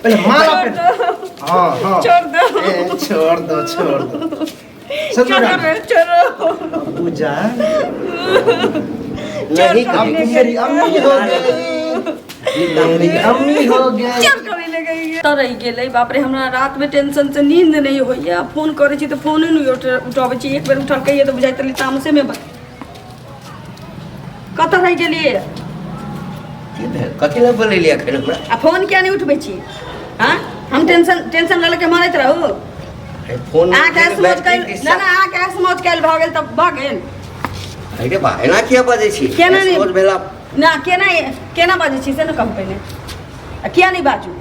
पहले माला पे। हाँ हाँ छोड़ दो छोड़ दो छोड़ दो। छोड़ो पूजा नहीं अब मेरी अम्मी हो गई, मेरी अम्मी हो गई। तो रही गेलै बाप रे, हमरा रात में टेंशन से नींद नहीं होइए। फोन करे छी तो फोने नहीं उठाबै छी। एक बेर उठल कहिए तो बुझाइत रही तामसे में कतऽ रह गेलिए? कथी लए बोलेलिए एखन हमरा? आ फोन किया नहीं उठबै छी? हाँ हम टेंशन ले के मरैत रहू। फोन आके समझ कैल ना आके समझ कैल भ गेल तब भ गेल। अरे बा एना किया बाजै छी? केना नहीं समझ भेला ना केना बाजै छी से न कहू पहिने। आ किया नहीं बाजू?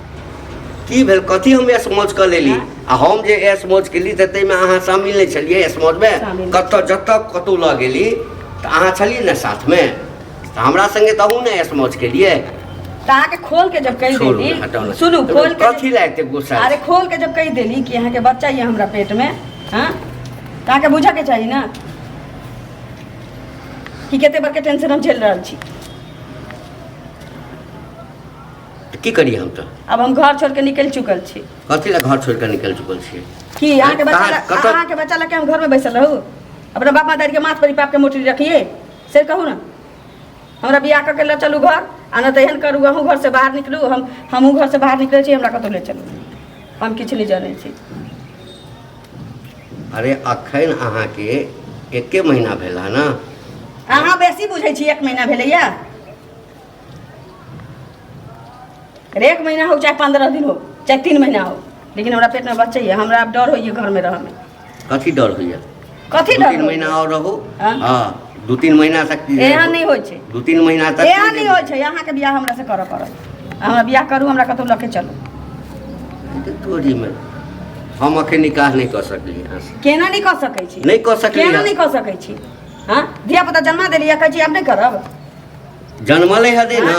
की भेल? कथी हम समझ क लेली? आ हम जे समझ केली त तै में अहाँ शामिल नहीं छलिए समझ में? कतऽ जतऽ कतौ ल गेली त अहाँ छलिए न साथ में, त हमरा संगे त अहूँ ने समझ केलिए। त आके खोल के जब कह देली, सुनू खोल के कथी लागते गुस्सा? अरे खोल के जब कह देली कि यहाँ के बच्चा ये हमरा पेट में, हाँ त आके बुझा के चाहिए ना कि केते बड़के टेंशन हम झेल रहल छी। की करिए हम त? अब हम घर छोड़ के निकल चुकल छी। कथी ला घर छोड़ के निकल चुकल छी? कि अहाँ के बच्चा लगे हम घर में बैसल रहू? अपना बाप मातारी के माथ पर पाप के मोटरी रखिए से कहू ना। हमरा बियाह करके ले चलू घर, आ न त एहन करू अहूँ घर से बाहर निकलू, हमहूँ घर से बाहर निकले छी, हमरा कतौ ले चलू। हम किछु नहीं जाने छी। अरे अखन अहाँ के 1 महीना भेला ना? अहाँ बेसी बुझै छी। 1 महीना भेलैया? 1 महीना हो चाहे 15 दिन हो चाहे 3 महीना हो, लेकिन हमरा पेट में बच्चा है। हमरा अब डर होइए घर में रह में। कथी डर होइए? कथी डर? 2-3 महीना और रहू। हाँ? हाँ 2-3 महीना तक एहन नहीं होइ छै। 2-3 महीना तक एहन नहीं होइ छै। अहाँ के बियाह हमरा से करऽ पड़त। हमरा बियाह करू, हमरा कतौ लके चलू। तोरी में हम अखन निकाह नहीं कर सकली। केना नहीं कर सकै छी? नहीं कर सकली। केना नहीं कर सकै छी? हाँ धिया पुता जन्मा देलिए कहै छी अब नहीं करब? जन्मले हदे ना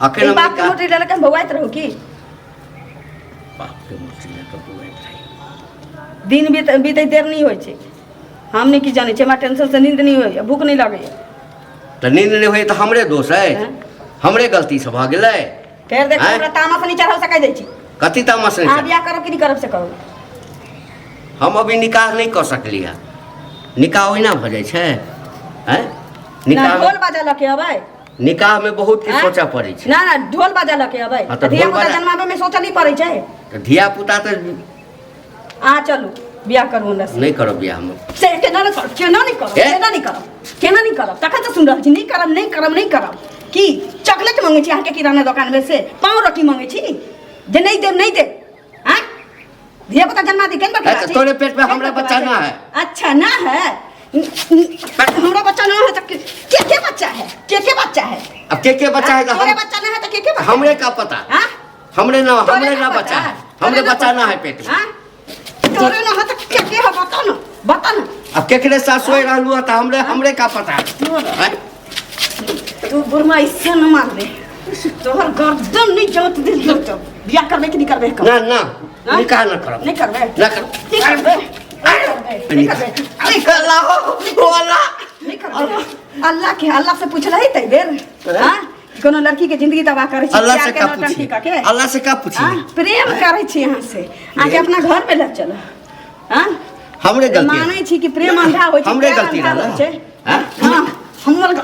अखन हम बाप के मोटरी ले के बौआइत रहू की? बाप के मोटरी ले के बौआइत रही। दिन बीते देर नहीं होइ छै। हम नहीं की जाने छी। हमरा टेंशन से नींद नहीं होइए, भूख नहीं लगैए। तो नींद नहीं होई तो हमरे दोष है? हमरे गलती से भ गेलै। फेर देखो हमरा तामस नहीं चढ़ा सकै दै छी। कथी तामस नहीं? हां बियाह करब कि नहीं करब से कहू। हम अभी निकाह नहीं कर सकली है। निकाह ओहिना भ जाय छै हैं? निकाह ढोल बाजा लके अबै? निकाह में बहुत कुछ सोचा पड़ै छै। ना ढोल बाजा लके अबै? धिया पुता जन्माबे में सोचा नहीं पड़ै छै? तो धिया पुता तो आ चलू बियाह करू हमरा से। नहीं करो बियाह हम। से केना नहीं करब? केना नहीं करब? केना नहीं करब? केना नहीं करब? तखन से सुन रहल छी नहीं करब नहीं करब नहीं करब। की चॉकलेट मांगे छी अहाँ के किराना दुकान में से? पाव रोटी मांगे छी जे नहीं दे नहीं दे? हां धिया पुता जन्मा दी केन बता? तोरे पेट में हमरा बच्चा ना है। अच्छा ना है? हमरा बच्चा ना है तो के बच्चा है? के बच्चा है? अब के बच्चा है? तोरे बच्चा ना है तो के बच्चा? हमरे का पता? हां हमरे ना बच्चा है। हमरे बच्चा ना है पेट में। हां तोरे ना है तो के है? बता ना। अब केकरे साथ सोए रहलू त हमरे का पता है? तू बुरमा इससे न मार दे। तोहर गर्दन नहीं जोत दिलियो तो बियाह करबे कि नहीं करबे? ना ना निकाह ना करब। नहीं करबे? ना करब। नहीं करबे? नहीं करबे? अल्लाह हो अल्लाह। नहीं करबे? अल्लाह से पूछ रही तई बेर? हां कोनो लड़की के जिंदगी तबाह करे छी? अल्लाह से का पूछी? अल्लाह से का पूछी? प्रेम करे छी यहां से आके अपना घर पे ले चलो। हां हमरे गलती माने छी कि प्रेम अंधा होय छै? हमरे गलती रहल। हां हमर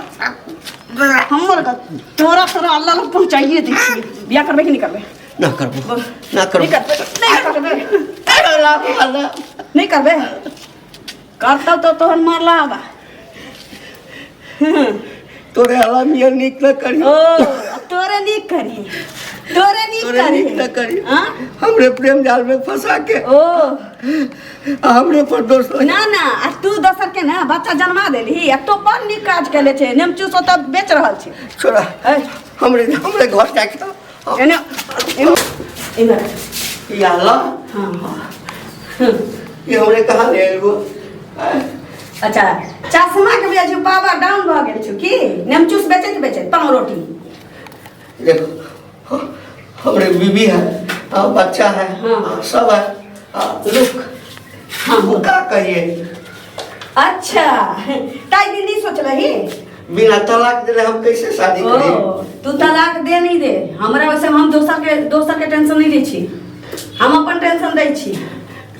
गलती। तोरा अल्लाह लोग पहुंचाइए दी छी। बियाह करबे कि नहीं करबे? ना करबो ना करबो। नहीं करबे? नहीं करबे? अल्लाह नहीं करबे? करतौ तो तोहर मारला बा। तोरे अल्लाह मियां निक न करी। ओ तोरे निक करी। तोरे निक करी। हां हमरे प्रेम जाल में फंसा के ओ हमरे पर दोष लगा। ना आ तू दोसर के ना बच्चा जन्मा देली आ तो बड़ निक काज केले छे। नेमचू सो तब बेच रहल छे। छोड़ा हमरे घर जाके एने इधर या अल्लाह। हां ये हमरे कहां ले आइबो? अच्छा चश्मा के बिया जो बाबा डाउन भ गेल छु की? नेमचूस बेचत पाव रोटी। देखो हमरे बीबी है, बच्चा है, सब है। रुक हाँ का कहिए? अच्छा ताई दीदी सोच रही बिना तलाक दिले हम कैसे शादी करी? तू तलाक दे नहीं दे हमरा, वैसे हम दोसर के टेंशन नहीं दै छी, हम अपन टेंशन दै छी।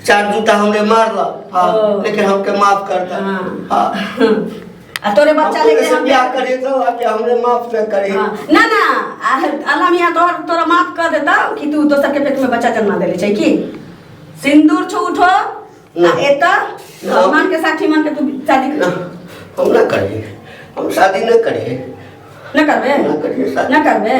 4 जूता हमने मारला, हाँ, लेकिन हमके माफ करता। हाँ। आ तोरे बच्चा लेके हम ब्याह करे तो आके हमने माफ न करे। ना अल्लाह मियां तोरा माफ कर देता कि तू दोसर के पेट में बच्चा जन्मा देले छै की। सिंदूर छू उठो एता मान के साथी मान के तू शादी कर। हम ना करे, हम शादी न करे। न करबे? न करबे?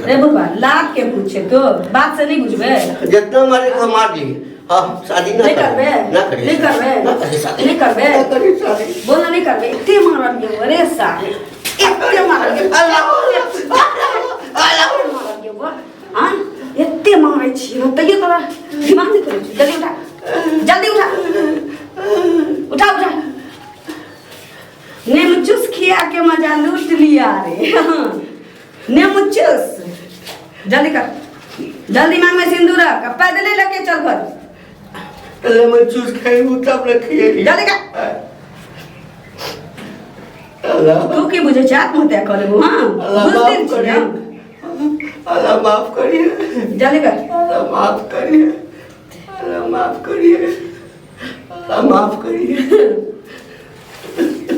रे बुढ़वा लात के पूछे तो बात से नहीं बुझबे। जितना मारे को मार ली। हाँ, शादी न करबे? नहीं करबे? बोलना नहीं करबे। इतने मारल के अरे साले, इतने मारल के हां इतने मारै छी हम तइयो तोरा दिमाग नहीं करै छी। जल्दी उठा नेमुचूस खिया के मजा लूट लिया रे। नेमुचूस जल्दी कर, जल्दी मांग में सिंदूर रख, पैदल लेके चल घर। नेमुचूस खाइबू तब रखिए। जल्दी कर। तू की बुझे छै आत्महत्या करबू? हां बुझते छी हम। अल्लाह माफ करिए। जल्दी कर। अल्लाह माफ करिए, अल्लाह माफ करिए, अल्लाह माफ करिए।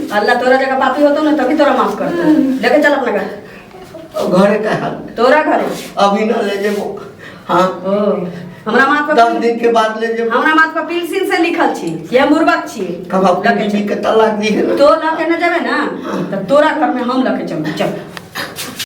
अल्लाह तोरा जगह पापी होतो ना तभी तोरा माफ करतो। लेके चल अपना घर। घरे का हाल तोरा घरे अभी ना ले जेबो। हाँ, हमरा माथ पर 10 दिन के बाद ले जेबो। हमरा माथ पर पिलसिन से लिखल छी ये मुर्बत छी। कब अपने बीवी के तलाक दी है ना तो लके न जाबे ना तब तोरा घर में हम लके चल।